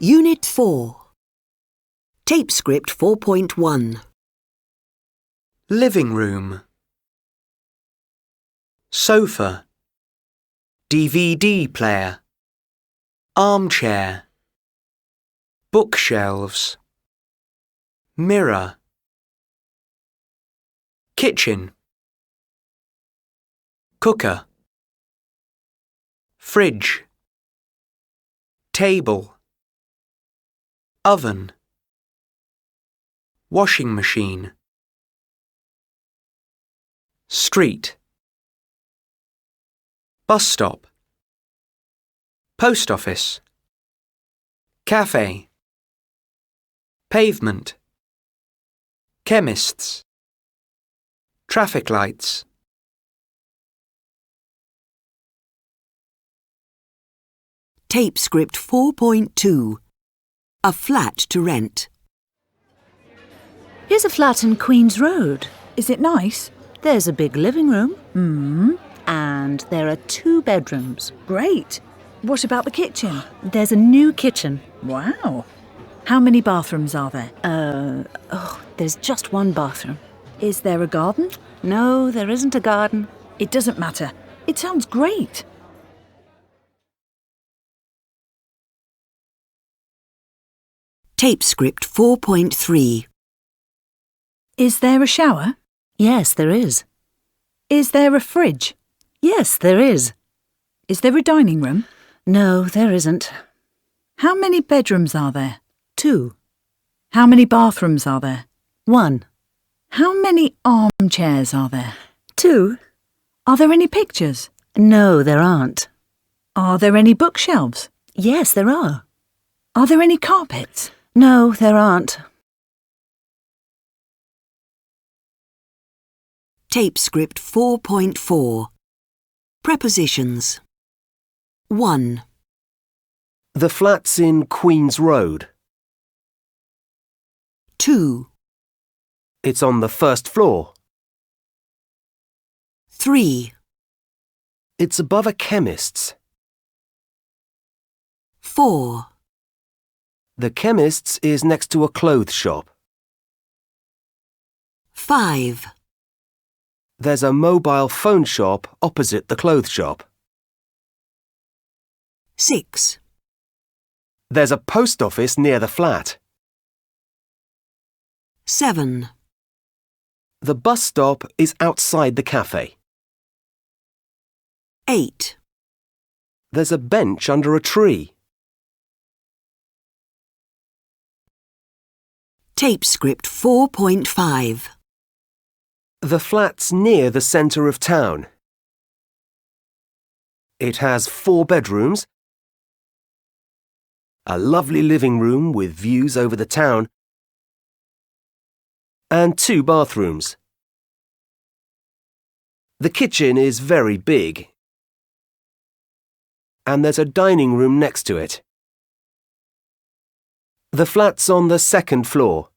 Unit 4. Tape script 4.1. Living room. Sofa. DVD player. Armchair. Bookshelves. Mirror. Kitchen. Cooker. Fridge. Table. Oven. Washing machine. Street. Bus stop. Post office. Cafe. Pavement. Chemists. Traffic lights. Tape script 4.2. A flat to rent. Here's a flat in Queen's Road. Is it nice? There's a big living room. And there are 2 bedrooms. Great. What about the kitchen? There's a new kitchen. Wow. How many bathrooms are there? There's just 1 bathroom. Is there a garden? No, there isn't a garden. It doesn't matter. It sounds great. Tape script 4.3. Is there a shower? Yes, there is. Is there a fridge? Yes, there is. Is there a dining room? No, there isn't. How many bedrooms are there? 2. How many bathrooms are there? 1. How many armchairs are there? 2. Are there any pictures? No, there aren't. Are there any bookshelves? Yes, there are. Are there any carpets? No, there aren't. Tape script 4.4. Prepositions. 1. The flat's in Queen's Road. 2. It's on the first floor. 3. It's above a chemist's. 4. The chemist's is next to a clothes shop. 5. There's a mobile phone shop opposite the clothes shop. 6. There's a post office near the flat. 7. The bus stop is outside the cafe. 8. There's a bench under a tree. Tape script 4.5. The flat's near the centre of town. It has 4 bedrooms, a lovely living room with views over the town, and 2 bathrooms. The kitchen is very big, and there's a dining room next to it. The flat's on the 2nd floor.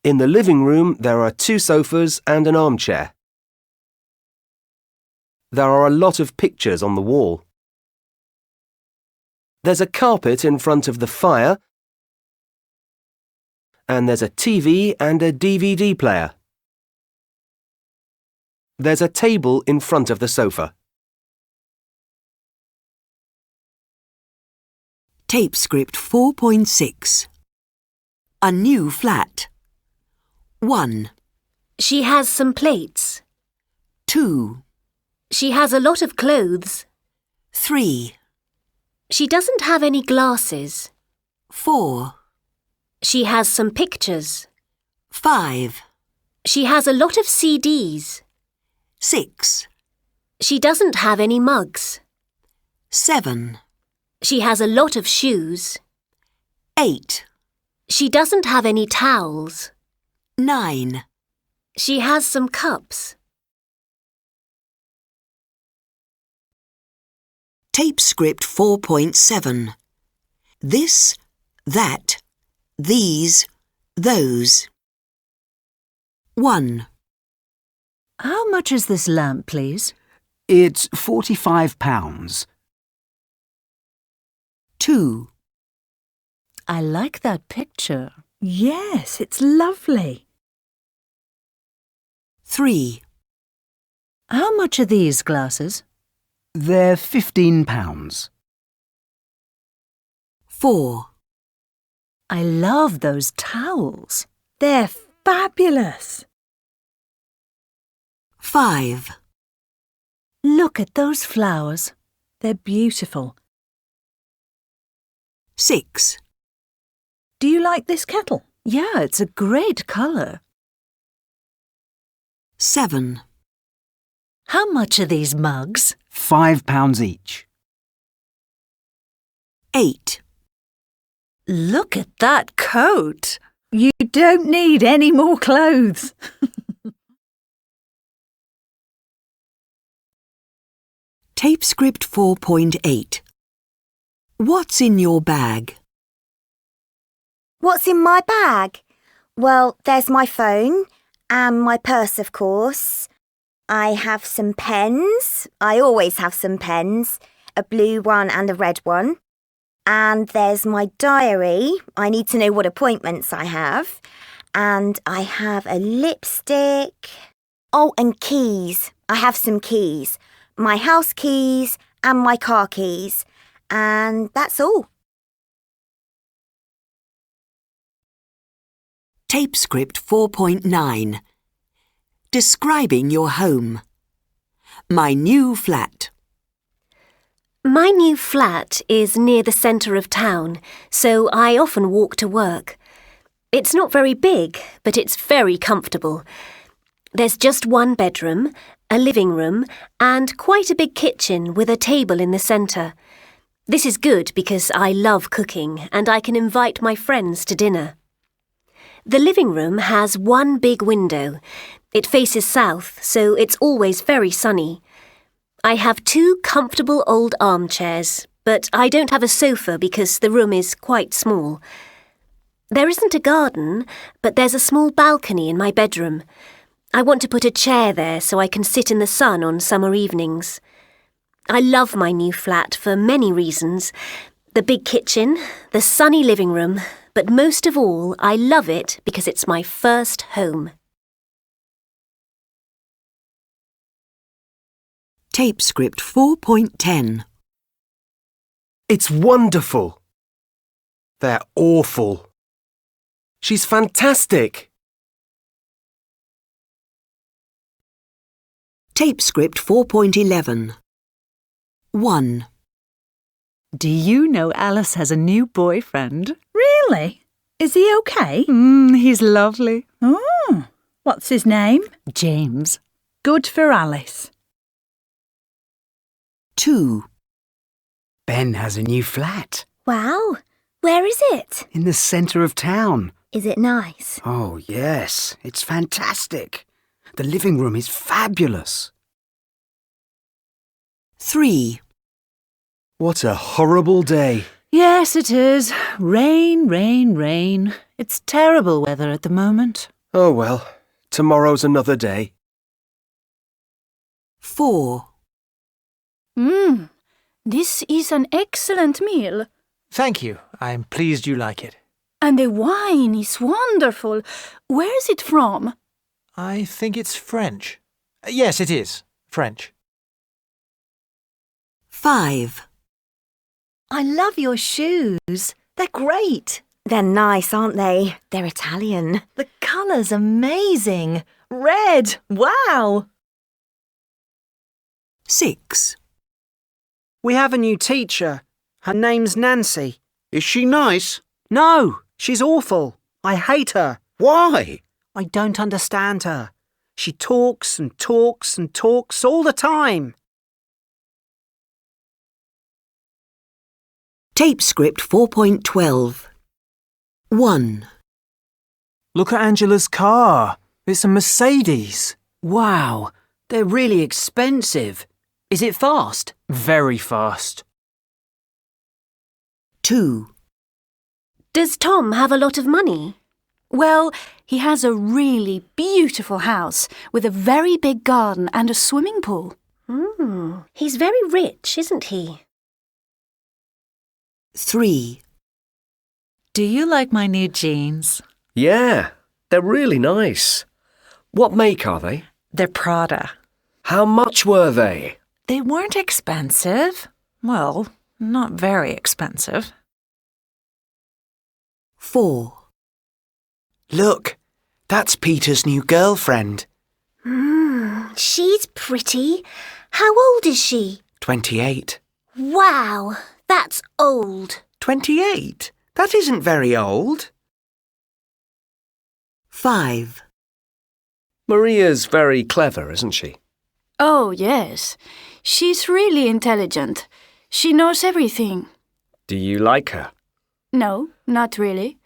In the living room, there are 2 sofas and an armchair. There are a lot of pictures on the wall. There's a carpet in front of the fire, and there's a TV and a DVD player. There's a table in front of the sofa. Tape script 4.6. A new flat. 1. She has some plates. 2. She has a lot of clothes. 3. She doesn't have any glasses. 4. She has some pictures. 5. She has a lot of CDs. 6. She doesn't have any mugs. 7. She has a lot of shoes. 8. She doesn't have any towels. 9. She has some cups. Tape script 4.7. This, that, these, those. 1. How much is this lamp, please? It's £45. 2, I like that picture. Yes, it's lovely. 3, How much are these glasses? They're £15. 4, I love those towels. They're fabulous. 5, Look at those flowers. They're beautiful. 6, Do you like this kettle? Yeah, it's a great colour. 7, How much are these mugs? £5 each. 8, Look at that coat. You don't need any more clothes. Tape script 4.8. What's in your bag? What's in my bag? Well, there's my phone and my purse, of course. I have some pens. I always have some pens, a blue one and a red one. And there's my diary. I need to know what appointments I have. And I have a lipstick. Oh, and keys. I have some keys. My house keys and my car keys. And that's all. Tape script 4.9. Describing your home. My new flat. My new flat is near the centre of town, so I often walk to work. It's not very big, but it's very comfortable. There's just one bedroom, a living room, and quite a big kitchen with a table in the centre. This is good because I love cooking and I can invite my friends to dinner. The living room has one big window. It faces south, so it's always very sunny. I have 2 comfortable old armchairs, but I don't have a sofa because the room is quite small. There isn't a garden, but there's a small balcony in my bedroom. I want to put a chair there so I can sit in the sun on summer evenings. I love my new flat for many reasons. The big kitchen, the sunny living room, but most of all, I love it because it's my first home. Tape script 4.10. It's wonderful. They're awful. She's fantastic. Tape script 4.11. 1, Do you know Alice has a new boyfriend? Really? Is he okay? He's lovely. Oh, what's his name? James. Good for Alice. 2, Ben has a new flat Wow. Where is it? in the centre of town. Is it nice? Oh, yes, it's fantastic. The living room is fabulous. 3, What a horrible day. Yes, it is. Rain, rain, rain. It's terrible weather at the moment. Oh well, tomorrow's another day. 4, This is an excellent meal. Thank you. I'm pleased you like it. And the wine is wonderful. Where is it from? I think it's French. Yes, it is. French. 5, I love your shoes. They're great. They're nice, aren't they? They're Italian. The colour's amazing. Red. Wow. 6, We have a new teacher. Her name's Nancy. Is she nice? No, she's awful. I hate her. Why? I don't understand her. She talks and talks and talks all the time. Tape script 4.12. 1, Look at Angela's car. It's a Mercedes. Wow, they're really expensive. Is it fast? Very fast. 2, Does Tom have a lot of money? Well, he has a really beautiful house with a very big garden and a swimming pool. He's very rich, isn't he? 3. Do you like my new jeans? Yeah, they're really nice. What make are they? They're Prada. How much were they? They weren't expensive. Well, not very expensive. 4. Look, that's Peter's new girlfriend. She's pretty. How old is she? 28. Wow, that's old. 28? That isn't very old. 5. Maria's very clever, isn't she? Oh, yes. She's really intelligent. She knows everything. Do you like her? No, not really.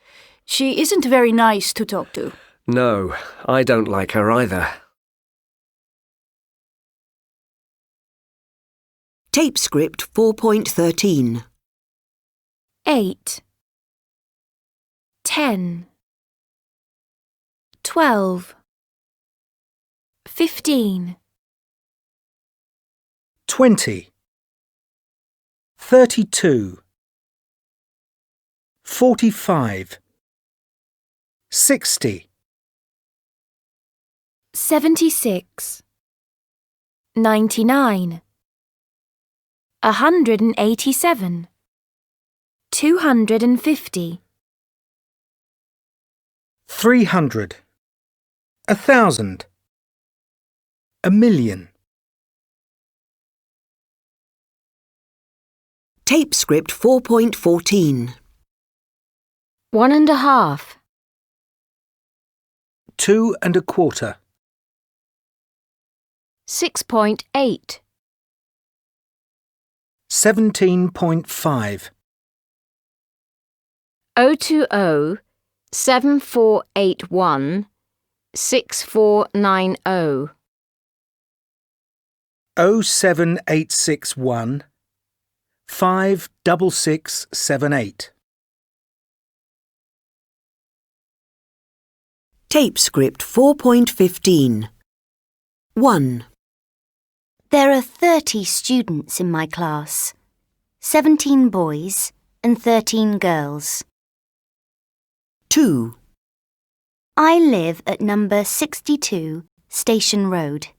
She isn't very nice to talk to. No, I don't like her either. Tape script 4.13. 8 10 12 15 20 32 45 60 76 99 187 250 300 1,000 1,000,000 Tape script 4.14. 1.5 2 1/4 6.8 17.5 020 7481 6490 07861 56678 Tape script 4.15. 1. There are 30 students in my class. 17 boys and 13 girls. 2. I live at number 62 Station Road.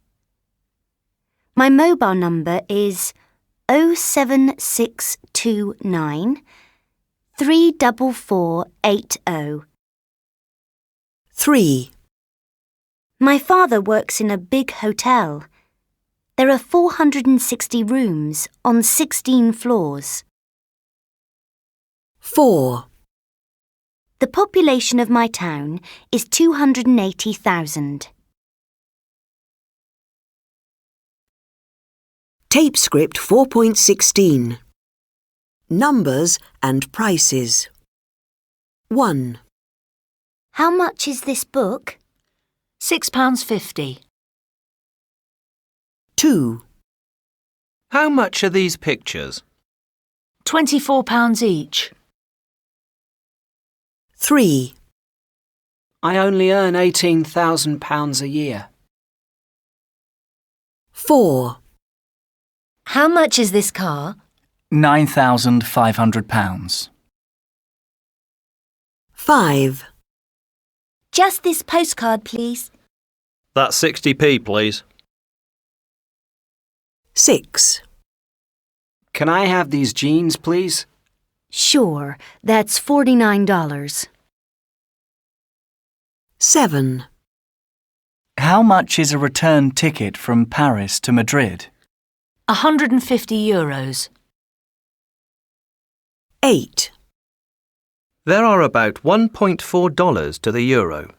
My mobile number is 07629 34480. 3. My father works in a big hotel. There are 460 rooms on 16 floors. 4. The population of my town is 280,000. Tape script 4.16. Numbers and prices. 1. How much is this book? £6.50. 2. How much are these pictures? £24 each. 3. I only earn £18,000 a year. 4. How much is this car? £9,500. 5. Just this postcard, please. That's 60p, please. 6. Can I have these jeans, please? Sure, that's $49. 7. How much is a return ticket from Paris to Madrid? €150. 8. There are about $1.4 to the euro.